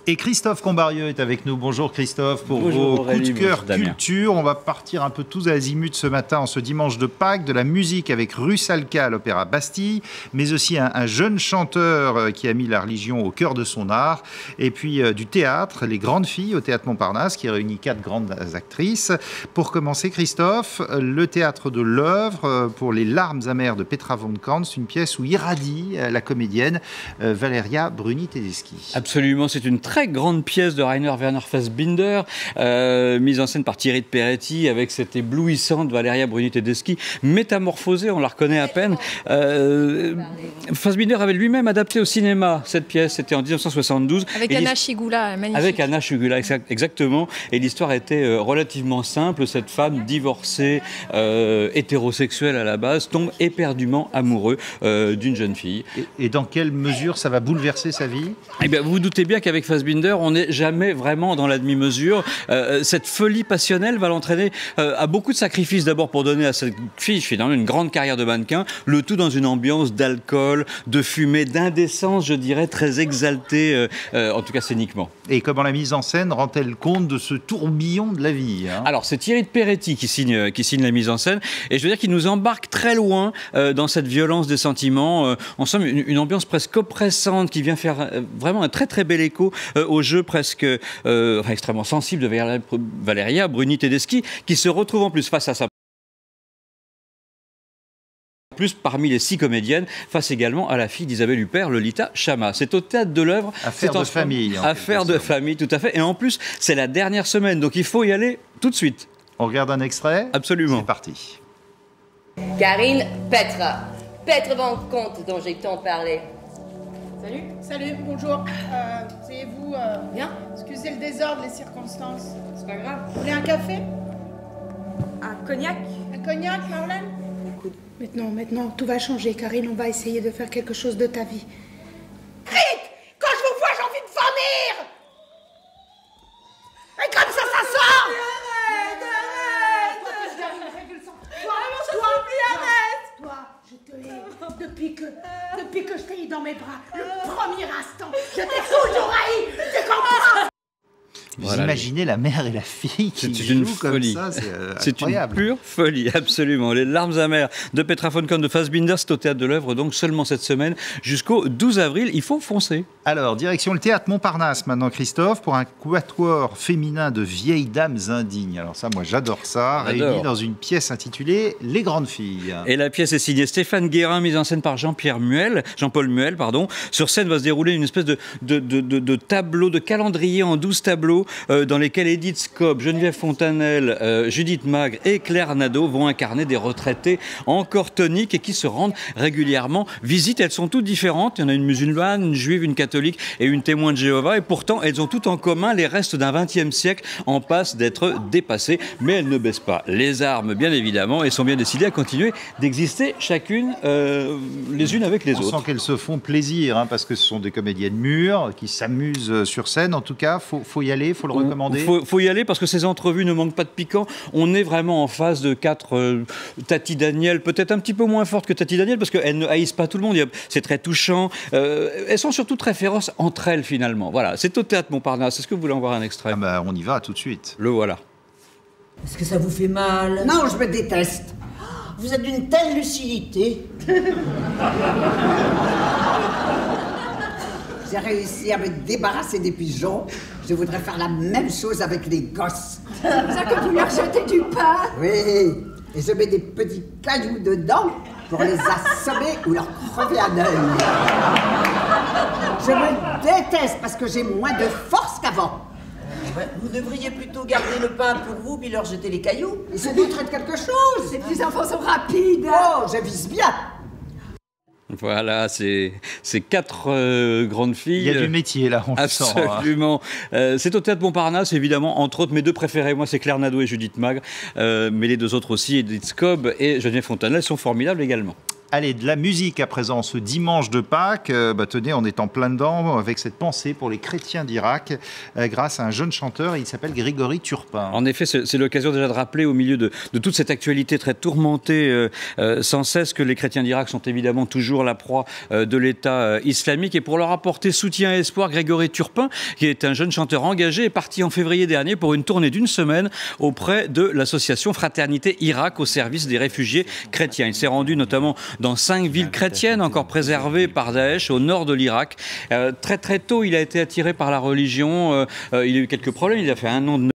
Et Christophe Combarieux est avec nous. Bonjour Christophe, pour Bonjour, vos coups de cœur culture. On va partir un peu tous azimuts ce matin, en ce dimanche de Pâques, de la musique avec Rusalka à l'Opéra Bastille, mais aussi un jeune chanteur qui a mis la religion au cœur de son art, et puis du théâtre, Les Grandes Filles au Théâtre Montparnasse, qui réunit 4 grandes actrices. Pour commencer Christophe, le théâtre de l'œuvre pour Les Larmes amères de Petra von Kantz, une pièce où irradie la comédienne Valeria Bruni-Tedeschi. Absolument, c'est une très grande pièce de Rainer Werner Fassbinder, mise en scène par Thierry de Peretti, avec cette éblouissante Valeria Bruni-Tedeschi, métamorphosée, on la reconnaît à peine. Fassbinder avait lui-même adapté au cinéma cette pièce, c'était en 1972. Avec Anna Schygulla, magnifique. Avec Anna Schygulla, exactement. Et l'histoire était relativement simple. Cette femme divorcée, hétérosexuelle à la base, tombe éperdument amoureux d'une jeune fille. Et dans quelle mesure ça va bouleverser sa vie ? Eh bien, vous vous doutez bien qu'avec Fassbinder, on n'est jamais vraiment dans la demi-mesure. Cette folie passionnelle va l'entraîner à beaucoup de sacrifices, d'abord pour donner à cette fille finalement une grande carrière de mannequin, le tout dans une ambiance d'alcool, de fumée, d'indécence, je dirais, très exaltée, en tout cas scéniquement. Et comment la mise en scène rend-elle compte de ce tourbillon de la vie, hein ? Alors, c'est Thierry de Peretti qui signe la mise en scène, et je veux dire qu'il nous embarque très loin dans cette violence des sentiments. En somme, une ambiance presque oppressante qui vient faire vraiment un très très bel écho au jeu presque extrêmement sensible de Valeria Bruni-Tedeschi, qui se retrouve en plus face à sa parmi les 6 comédiennes, face également à la fille d'Isabelle Huppert, Lolita Chama. C'est au Théâtre de l'œuvre. Affaire de famille. Affaire de famille, tout à fait. Et en plus, c'est la dernière semaine, donc il faut y aller tout de suite. On regarde un extrait ? Absolument. C'est parti. Karine Petra. Petra von Kantz dont j'ai tant parlé. Salut. Salut, bonjour. C'est vous Bien. Excusez le désordre, les circonstances. C'est pas grave. Vous voulez un café? Un cognac. Un cognac, Marlène? Maintenant, tout va changer, Karine. On va essayer de faire quelque chose de ta vie. Vite! Quand je vous vois, j'ai envie de vomir! Et comme ça sort! Toi, je te hais. Depuis que je t'ai eu dans mes bras, le premier instant, je t'ai toujours haï! Tu comprends? Vous imaginez la mère et la fille qui jouent comme ça, c'est incroyable. C'est une pure folie, absolument. Les Larmes amères de Petra von Kantz de Fassbinder, c'est au Théâtre de l'œuvre, donc seulement cette semaine, jusqu'au 12 avril. Il faut foncer. Alors, direction le Théâtre Montparnasse maintenant, Christophe, pour un quatuor féminin de vieilles dames indignes. Alors ça, moi j'adore ça, réuni dans une pièce intitulée Les Grandes Filles. Et la pièce est signée Stéphane Guérin, mise en scène par Jean-Paul Muel. Sur scène va se dérouler une espèce de tableau, de calendrier en 12 tableaux, dans lesquels Edith Scobb, Geneviève Fontanelle, Judith Magre et Claire Nadeau vont incarner des retraitées encore toniques et qui se rendent régulièrement visite. Elles sont toutes différentes. Il y en a une musulmane, une juive, une catholique et une témoin de Jéhovah. Et pourtant, elles ont toutes en commun les restes d'un XXe siècle en passe d'être dépassées. Mais elles ne baissent pas les armes, bien évidemment, et sont bien décidées à continuer d'exister chacune les unes avec les autres. On sent qu'elles se font plaisir, hein, parce que ce sont des comédiennes mûres qui s'amusent sur scène. En tout cas, faut y aller, faut le recommander. Faut y aller parce que ces entrevues ne manquent pas de piquant. On est vraiment en face de 4 Tati Daniel, peut-être un petit peu moins fortes que Tati Daniel parce qu'elles ne haïssent pas tout le monde. C'est très touchant. Elles sont surtout très féroces entre elles finalement. Voilà, c'est au Théâtre Montparnasse. Est-ce que vous voulez en voir un extrait ? On y va tout de suite. Le voilà. Est-ce que ça vous fait mal? Non, je me déteste. Vous êtes d'une telle lucidité. J'ai réussi à me débarrasser des pigeons. Je voudrais faire la même chose avec les gosses. Ça que vous leur jetez du pain? Oui, et je mets des petits cailloux dedans pour les assommer ou leur crever un œil. Je me déteste parce que j'ai moins de force qu'avant. Ouais, vous devriez plutôt garder le pain pour vous puis leur jeter les cailloux. Ils se douteraient de quelque chose. Ces petits enfants sont rapides. Oh, je vise bien. Voilà, c'est 4 grandes filles. Il y a du métier là, on le sent. Absolument. C'est au Théâtre Montparnasse, évidemment, entre autres. Mes 2 préférés, moi, c'est Claire Nadeau et Judith Magre. Mais les 2 autres aussi, Edith Scobb et Geneviève Fontanelle, sont formidables également. Allez, de la musique à présent, ce dimanche de Pâques. Tenez, on est en plein dedans avec cette pensée pour les chrétiens d'Irak grâce à un jeune chanteur, il s'appelle Grégory Turpin. En effet, c'est l'occasion déjà de rappeler au milieu de toute cette actualité très tourmentée sans cesse que les chrétiens d'Irak sont évidemment toujours la proie de l'État islamique. Et pour leur apporter soutien et espoir, Grégory Turpin, qui est un jeune chanteur engagé, est parti en février dernier pour une tournée d'une semaine auprès de l'association Fraternité Irak au service des réfugiés chrétiens. Il s'est rendu notamment dans 5 villes chrétiennes encore préservées par Daesh au nord de l'Irak. Très très tôt, il a été attiré par la religion. Il a eu quelques problèmes. Il a fait un an de